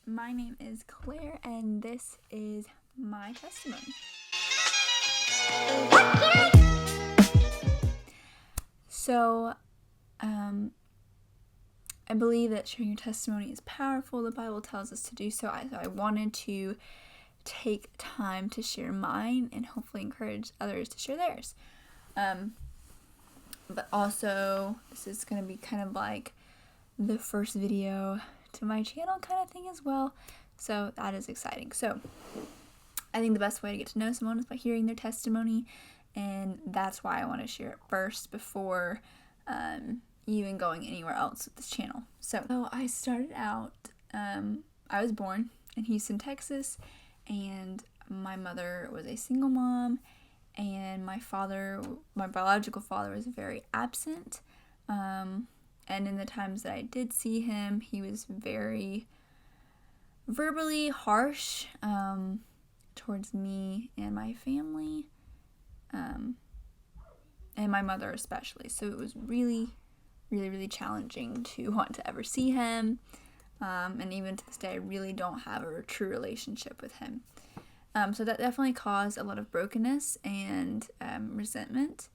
My name is Claire, and this is my testimony. So, I believe that sharing your testimony is powerful. The Bible tells us to do so. I wanted to take time to share mine and hopefully encourage others to share theirs. But also, this is going to be kind of like the first video to my channel kind of thing as well. So that is exciting. So I think the best way to get to know someone is by hearing their testimony. And that's why I want to share it first before even going anywhere else with this channel. So I started out, I was born in Houston, Texas, and my mother was a single mom, and my biological father was very absent. And in the times that I did see him, he was very verbally harsh towards me and my family, and my mother especially. So it was really, really, really challenging to want to ever see him. And even to this day, I really don't have a true relationship with him. So that definitely caused a lot of brokenness and resentment.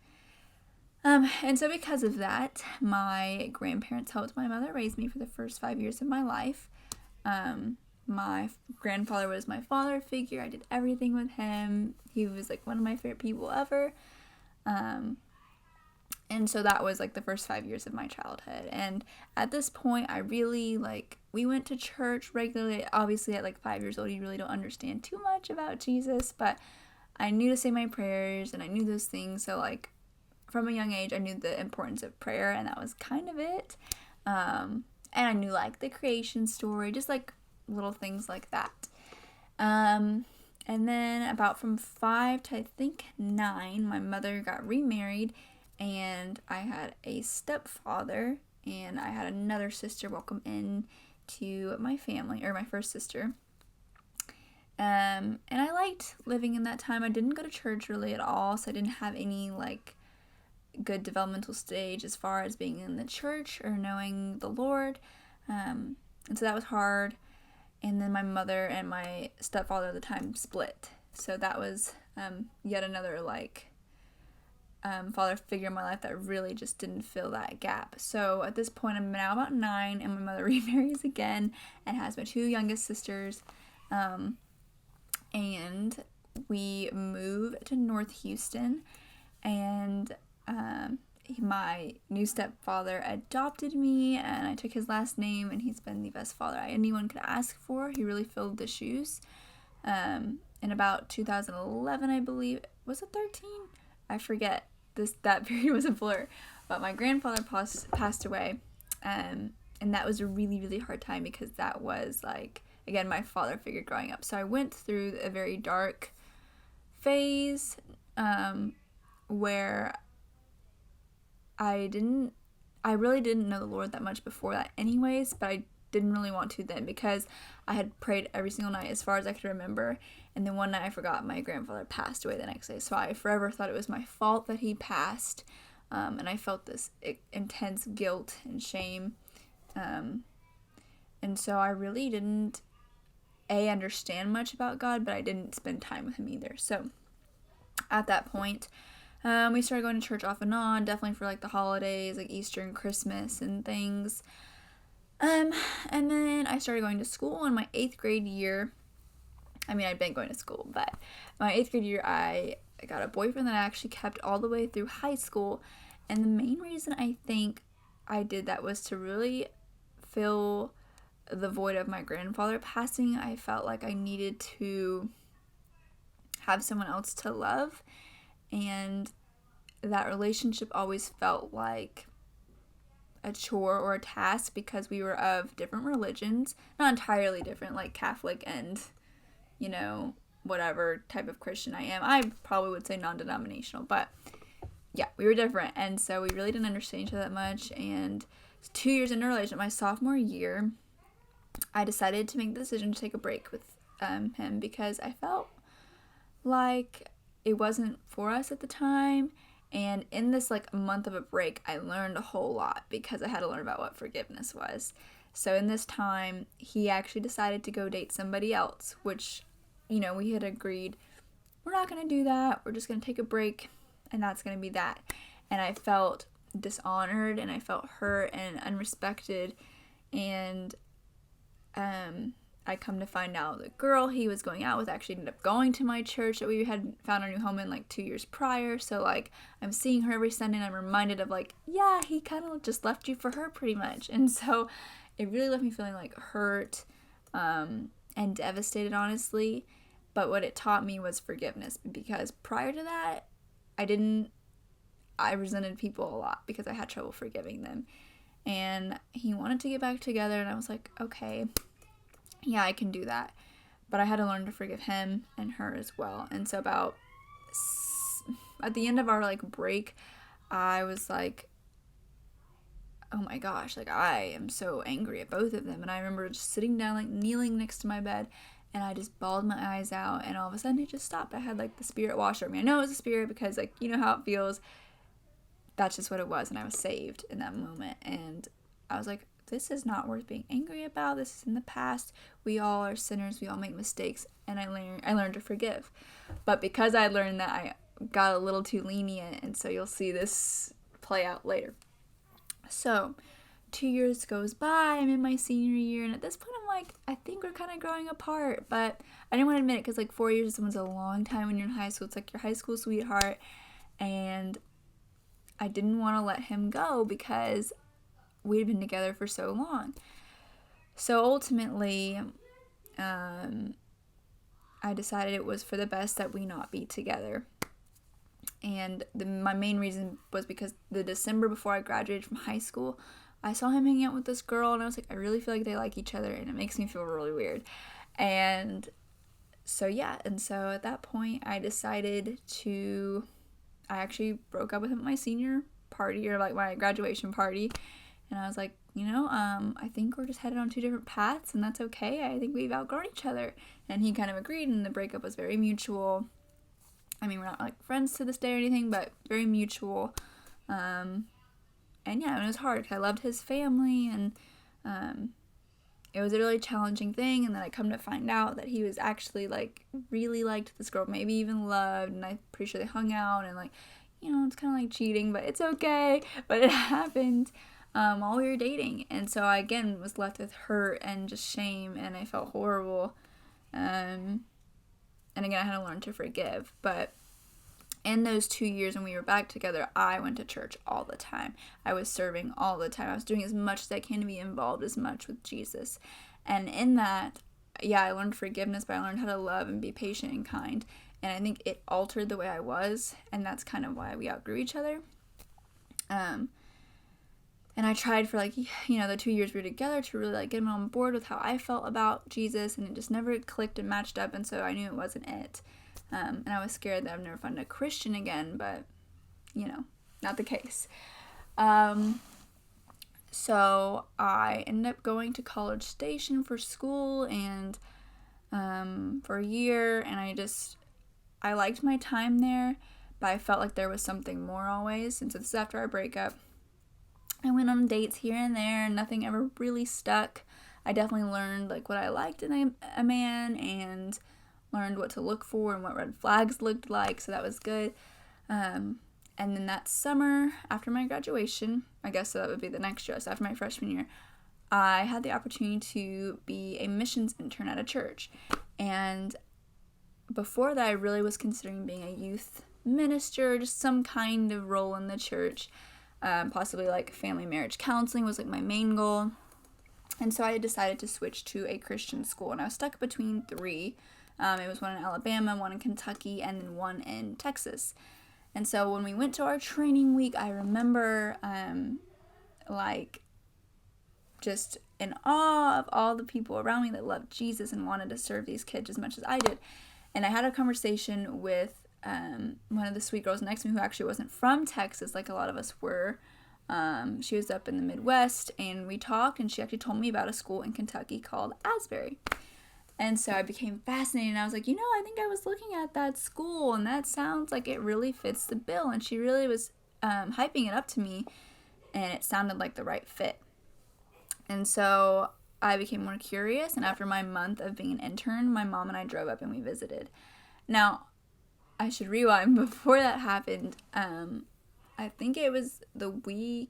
And so because of that, my grandparents helped my mother raise me for the first 5 years of my life. My grandfather was my father figure. I did everything with him. He was like one of my favorite people ever. And so that was like the first 5 years of my childhood. And at this point, I really we went to church regularly. Obviously at 5 years old, you really don't understand too much about Jesus, but I knew to say my prayers and I knew those things. So from a young age, I knew the importance of prayer, and that was kind of it. And I knew the creation story, just little things like that. And then about from 5 to I think 9, my mother got remarried, and I had a stepfather, and I had another sister welcome in to my family, or my first sister. And I liked living in that time. I didn't go to church really at all, so I didn't have any good developmental stage as far as being in the church or knowing the Lord. And so that was hard. And then my mother and my stepfather at the time split. So that was yet another father figure in my life that really just didn't fill that gap. So at this point, I'm now about 9, and my mother remarries again and has my 2 youngest sisters. And we move to North Houston, and my new stepfather adopted me, and I took his last name, and he's been the best father anyone could ask for. He really filled the shoes. In about 2011, I believe, was it 13? I forget. That period was a blur. But my grandfather passed away, and that was a really, really hard time, because that was again, my father figure growing up. So I went through a very dark phase where I really didn't know the Lord that much before that anyways, but I didn't really want to then, because I had prayed every single night as far as I could remember, and then one night I forgot my grandfather passed away the next day, so I forever thought it was my fault that he passed, and I felt this intense guilt and shame, and so I really didn't understand much about God, but I didn't spend time with him either. So at that point, we started going to church off and on, definitely for the holidays, Easter and Christmas and things. And then I started going to school in my 8th grade year. I mean, I'd been going to school, but my 8th grade year, I got a boyfriend that I actually kept all the way through high school. And the main reason I think I did that was to really fill the void of my grandfather passing. I felt like I needed to have someone else to love, and that relationship always felt like a chore or a task, because we were of different religions, not entirely different, Catholic and, whatever type of Christian I am. I probably would say non-denominational, but yeah, we were different, and so we really didn't understand each other that much. And 2 years into a relationship, my sophomore year, I decided to make the decision to take a break with him, because I felt like it wasn't for us at the time. And in this month of a break, I learned a whole lot, because I had to learn about what forgiveness was. So in this time, he actually decided to go date somebody else, which, we had agreed, we're not going to do that. We're just going to take a break, and that's going to be that. And I felt dishonored, and I felt hurt and unrespected, and I come to find out the girl he was going out with actually ended up going to my church that we had found our new home in like 2 years prior. So like I'm seeing her every Sunday, and I'm reminded of like, yeah, he kind of just left you for her pretty much. And so it really left me feeling like hurt and devastated, honestly. But what it taught me was forgiveness, because prior to that, I resented people a lot because I had trouble forgiving them. And he wanted to get back together, and I was like, okay, yeah, I can do that. But I had to learn to forgive him and her as well. And so at the end of our like break, I was like, oh my gosh, like I am so angry at both of them. And I remember just sitting down, like kneeling next to my bed, and I just bawled my eyes out, and all of a sudden it just stopped. I had like the spirit wash over me. I know it was a spirit because like, you know how it feels. That's just what it was, and I was saved in that moment. And I was like, this is not worth being angry about. This is in the past. We all are sinners. We all make mistakes. And I learned to forgive. But because I learned that, I got a little too lenient. And so you'll see this play out later. So 2 years goes by. I'm in my senior year. And at this point, I'm like, I think we're kind of growing apart. But I didn't want to admit it because like 4 years is a long time when you're in high school. It's like your high school sweetheart. And I didn't want to let him go because we'd been together for so long. So ultimately, I decided it was for the best that we not be together. And my main reason was because the December before I graduated from high school, I saw him hanging out with this girl, and I was like, I really feel like they like each other, and it makes me feel really weird. And so at that point, I actually broke up with him at my senior party, or like my graduation party. And I was like, I think we're just headed on two different paths, and that's okay. I think we've outgrown each other. And he kind of agreed, and the breakup was very mutual. I mean, we're not like friends to this day or anything, but very mutual. And yeah, it was hard because I loved his family, and it was a really challenging thing. And then I come to find out that he was actually like really liked this girl, maybe even loved, and I'm pretty sure they hung out, and like, it's kind of like cheating, but it's okay. But it happened while we were dating. And so I, again, was left with hurt and just shame, and I felt horrible. And again, I had to learn to forgive. But in those 2 years when we were back together, I went to church all the time. I was serving all the time. I was doing as much as I can to be involved as much with Jesus. And in that, yeah, I learned forgiveness, but I learned how to love and be patient and kind. And I think it altered the way I was, and that's kind of why we outgrew each other. And I tried for like, the 2 years we were together to really like get him on board with how I felt about Jesus, and it just never clicked and matched up, and so I knew it wasn't it. And I was scared that I'd never find a Christian again, but, not the case. So I ended up going to College Station for school, and for a year, and I liked my time there, but I felt like there was something more always. And so this is after our breakup. I went on dates here and there, and nothing ever really stuck. I definitely learned like what I liked in a man, and learned what to look for and what red flags looked like, so that was good. And then that summer, after my graduation, I guess so that would be the next year, so after my freshman year, I had the opportunity to be a missions intern at a church. And before that, I really was considering being a youth minister, just some kind of role in the church. Possibly like family marriage counseling was like my main goal. And so I decided to switch to a Christian school, and I was stuck between three. It was one in Alabama, one in Kentucky, and then one in Texas. And so when we went to our training week, I remember just in awe of all the people around me that loved Jesus and wanted to serve these kids as much as I did. And I had a conversation with one of the sweet girls next to me who actually wasn't from Texas like a lot of us were. She was up in the Midwest, and we talked, and she actually told me about a school in Kentucky called Asbury. And so I became fascinated, and I was like, I think I was looking at that school, and that sounds like it really fits the bill. And she really was hyping it up to me, and it sounded like the right fit. And so I became more curious, and after my month of being an intern, my mom and I drove up and we visited. Now, I should rewind. Before that happened, I think it was the week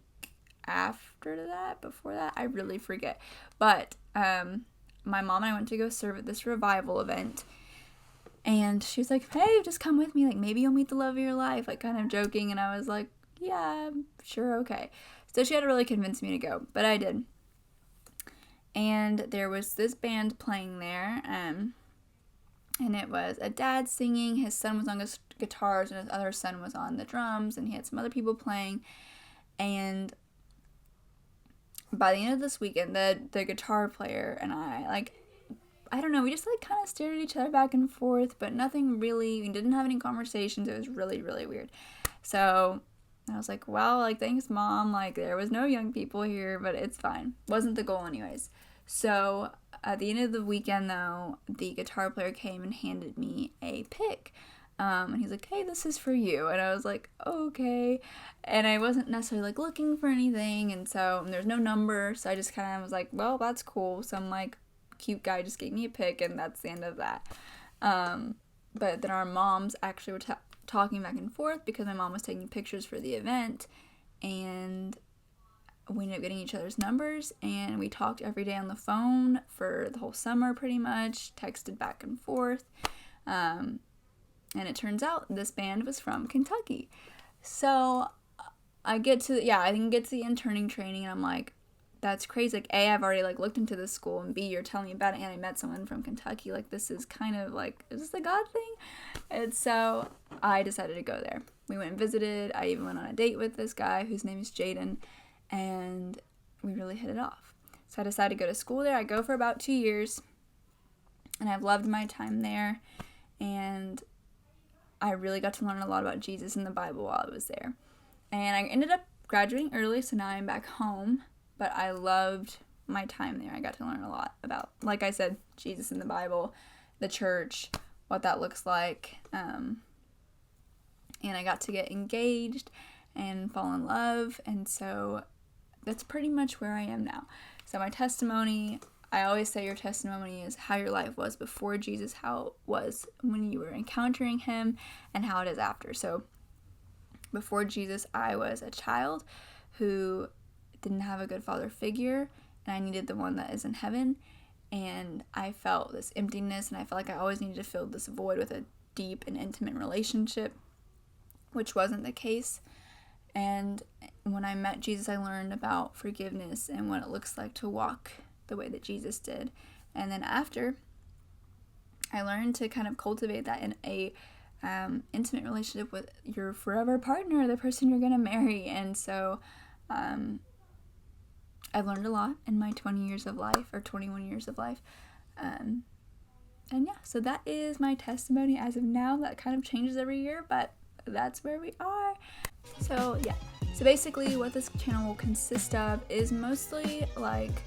after that, before that, I really forget. But my mom and I went to go serve at this revival event, and she was like, hey, just come with me, like, maybe you'll meet the love of your life, like, kind of joking. And I was like, yeah, sure, okay. So she had to really convince me to go, but I did. And there was this band playing there, and it was a dad singing, his son was on guitars, and his other son was on the drums, and he had some other people playing. And by the end of this weekend, the guitar player and I don't know, we just like kind of stared at each other back and forth, but nothing really, we didn't have any conversations. It was really, really weird. So I was like, well, like, thanks, Mom. Like, there was no young people here, but it's fine. Wasn't the goal anyways. So at the end of the weekend, though, the guitar player came and handed me a pick. And he's like, hey, this is for you. And I was like, okay. And I wasn't necessarily like looking for anything. And so there's no number. So I just kind of was like, well, that's cool. Some like cute guy just gave me a pick, and that's the end of that. But then our moms actually were talking back and forth because my mom was taking pictures for the event, and we ended up getting each other's numbers, and we talked every day on the phone for the whole summer pretty much, texted back and forth. And it turns out this band was from Kentucky. So I can get to the interning training, and I'm like, that's crazy. Like, A, I've already like looked into this school, and B, you're telling me about it, and I met someone from Kentucky. Like, this is kind of like, is this a God thing? And so I decided to go there. We went and visited. I even went on a date with this guy whose name is Jaden, and we really hit it off. So I decided to go to school there. I go for about 2 years, and I've loved my time there, and I really got to learn a lot about Jesus and the Bible while I was there. And I ended up graduating early, so now I'm back home, but I loved my time there. I got to learn a lot about, like I said, Jesus and the Bible, the church, what that looks like, and I got to get engaged and fall in love, and so that's pretty much where I am now. So my testimony, I always say your testimony is how your life was before Jesus, how it was when you were encountering him, and how it is after. So before Jesus, I was a child who didn't have a good father figure, and I needed the one that is in heaven, and I felt this emptiness, and I felt like I always needed to fill this void with a deep and intimate relationship, which wasn't the case. And when I met Jesus, I learned about forgiveness and what it looks like to walk the way that Jesus did. And then after, I learned to kind of cultivate that in a intimate relationship with your forever partner, the person you're going to marry. And so I've learned a lot in my 20 years of life, or 21 years of life. And yeah, so that is my testimony as of now. That kind of changes every year, but that's where we are. So yeah, so basically what this channel will consist of is mostly like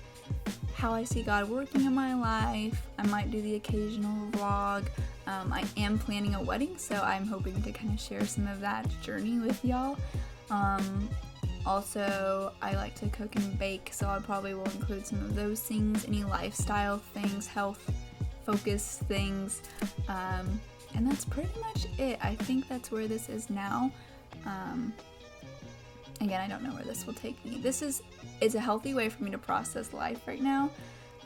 how I see God working in my life. I might do the occasional vlog. I am planning a wedding, so I'm hoping to kind of share some of that journey with y'all. Also, I like to cook and bake, so I probably will include some of those things, any lifestyle things, health focused things, and that's pretty much it. I think that's where this is now. Again, I don't know where this will take me. It's a healthy way for me to process life right now,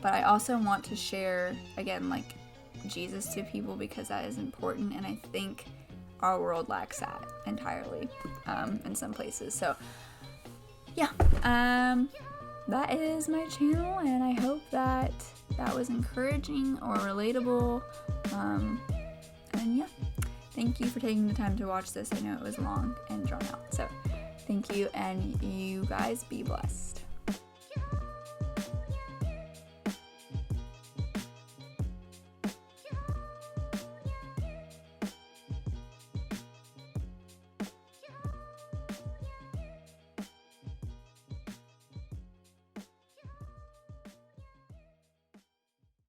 but I also want to share, again, like, Jesus to people because that is important, and I think our world lacks that entirely in some places. So yeah, that is my channel, and I hope that was encouraging or relatable. And yeah, thank you for taking the time to watch this. I know it was long and drawn out, so thank you, and you guys be blessed.